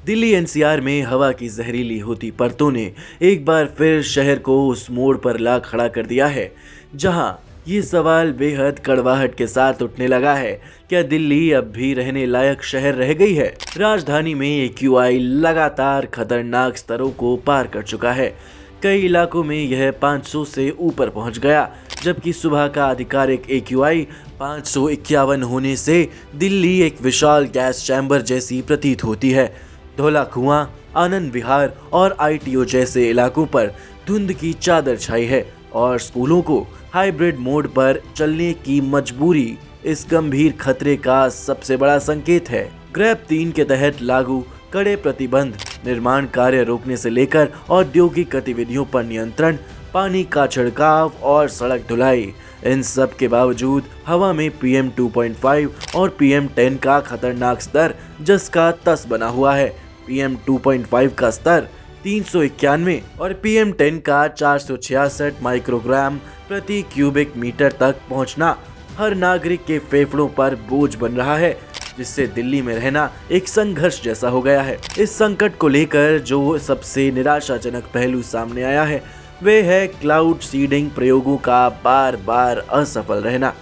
Delhi NCR में हवा की जहरीली होती परतों ने एक बार फिर शहर को उस मोड़ पर ला खड़ा कर दिया है जहां ये सवाल बेहद कड़वाहट के साथ उठने लगा है, क्या दिल्ली अब भी रहने लायक शहर रह गई है। राजधानी में एक्यूआई लगातार खतरनाक स्तरों को पार कर चुका है। कई इलाकों में यह 500 से ऊपर पहुंच गया, जबकि सुबह का आधिकारिक एक्यूआई 551 होने से दिल्ली एक विशाल गैस चैम्बर जैसी प्रतीत होती है। धौला कुआं, आनंद विहार और आईटीओ जैसे इलाकों पर धुंध की चादर छाई है और स्कूलों को हाइब्रिड मोड पर चलने की मजबूरी इस गंभीर खतरे का सबसे बड़ा संकेत है। ग्रैब 3 के तहत लागू कड़े प्रतिबंध, निर्माण कार्य रोकने से लेकर औद्योगिक गतिविधियों पर नियंत्रण, पानी का छिड़काव और सड़क धुलाई, इन सब के बावजूद हवा में PM 2.5 और PM 10 का खतरनाक स्तर जस का तस बना हुआ है। PM 2.5 का स्तर 391 और PM 10 का 466 माइक्रोग्राम प्रति क्यूबिक मीटर तक पहुंचना हर नागरिक के फेफड़ों पर बोझ बन रहा है, जिससे दिल्ली में रहना एक संघर्ष जैसा हो गया है। इस संकट को लेकर जो सबसे निराशाजनक पहलू सामने आया है वे है क्लाउड सीडिंग प्रयोगों का बार बार असफल रहना।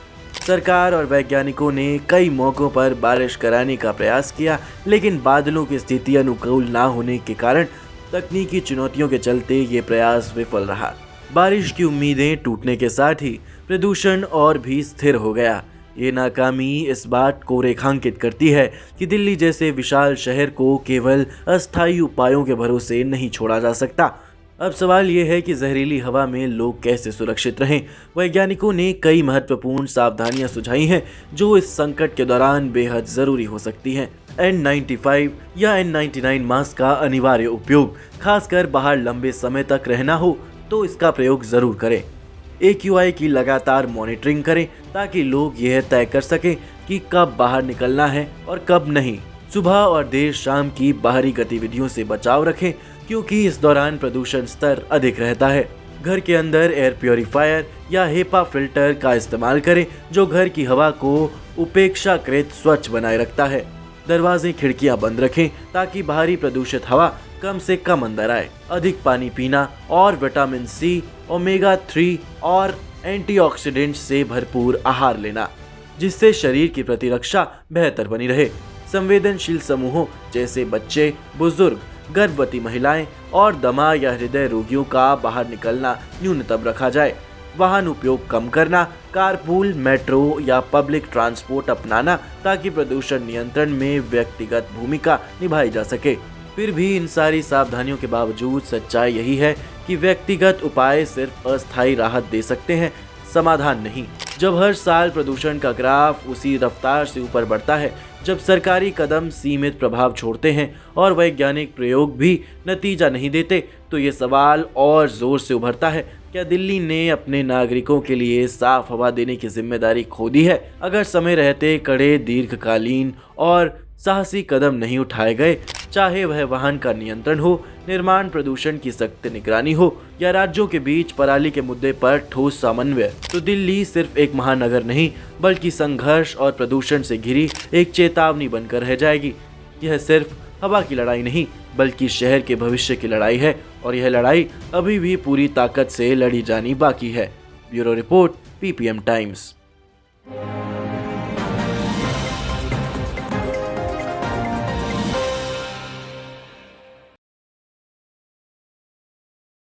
सरकार और वैज्ञानिकों ने कई मौकों पर बारिश कराने का प्रयास किया, लेकिन बादलों की स्थिति अनुकूल न होने के कारण तकनीकी चुनौतियों के चलते ये प्रयास विफल रहा। बारिश की उम्मीदें टूटने के साथ ही प्रदूषण और भी स्थिर हो गया। ये नाकामी इस बात को रेखांकित करती है कि दिल्ली जैसे विशाल शहर को केवल अस्थायी उपायों के भरोसे नहीं छोड़ा जा सकता। अब सवाल ये है कि जहरीली हवा में लोग कैसे सुरक्षित रहें। वैज्ञानिकों ने कई महत्वपूर्ण सावधानियां सुझाई हैं जो इस संकट के दौरान बेहद जरूरी हो सकती हैं। N95 या N99 मास्क का अनिवार्य उपयोग, खासकर बाहर लंबे समय तक रहना हो तो इसका प्रयोग जरूर करें। AQI की लगातार मॉनिटरिंग करें ताकि लोग यह तय कर सकें कि कब बाहर निकलना है और कब नहीं। सुबह और देर शाम की बाहरी गतिविधियों से बचाव रखें, क्योंकि इस दौरान प्रदूषण स्तर अधिक रहता है। घर के अंदर एयर प्योरीफायर या हेपा फिल्टर का इस्तेमाल करें जो घर की हवा को उपेक्षाकृत स्वच्छ बनाए रखता है। दरवाजे खिड़कियां बंद रखें ताकि बाहरी प्रदूषित हवा कम से कम अंदर आए। अधिक पानी पीना और विटामिन सी, ओमेगा 3 और एंटीऑक्सीडेंट से भरपूर आहार लेना, जिससे शरीर की प्रतिरक्षा बेहतर बनी रहे। संवेदनशील समूहों जैसे बच्चे, बुजुर्ग, गर्भवती महिलाएं और दमा या हृदय रोगियों का बाहर निकलना न्यूनतम रखा जाए। वाहन उपयोग कम करना, कारपूल, मेट्रो या पब्लिक ट्रांसपोर्ट अपनाना ताकि प्रदूषण नियंत्रण में व्यक्तिगत भूमिका निभाई जा सके। फिर भी इन सारी सावधानियों के बावजूद सच्चाई यही है कि व्यक्तिगत उपाय सिर्फ अस्थायी राहत दे सकते हैं, समाधान नहीं। जब हर साल प्रदूषण का ग्राफ उसी रफ्तार से ऊपर बढ़ता है, जब सरकारी कदम सीमित प्रभाव छोड़ते हैं और वैज्ञानिक प्रयोग भी नतीजा नहीं देते, तो ये सवाल और जोर से उभरता है, क्या दिल्ली ने अपने नागरिकों के लिए साफ हवा देने की जिम्मेदारी खो दी है? अगर समय रहते कड़े, दीर्घकालीन और साहसी कदम नहीं उठाए गए, चाहे वह वाहन का नियंत्रण हो, निर्माण प्रदूषण की सख्त निगरानी हो या राज्यों के बीच पराली के मुद्दे पर ठोस समन्वय, तो दिल्ली सिर्फ एक महानगर नहीं बल्कि संघर्ष और प्रदूषण से घिरी एक चेतावनी बनकर रह जाएगी। यह सिर्फ हवा की लड़ाई नहीं बल्कि शहर के भविष्य की लड़ाई है, और यह लड़ाई अभी भी पूरी ताकत से लड़ी जानी बाकी है। Bureau report, PPM times.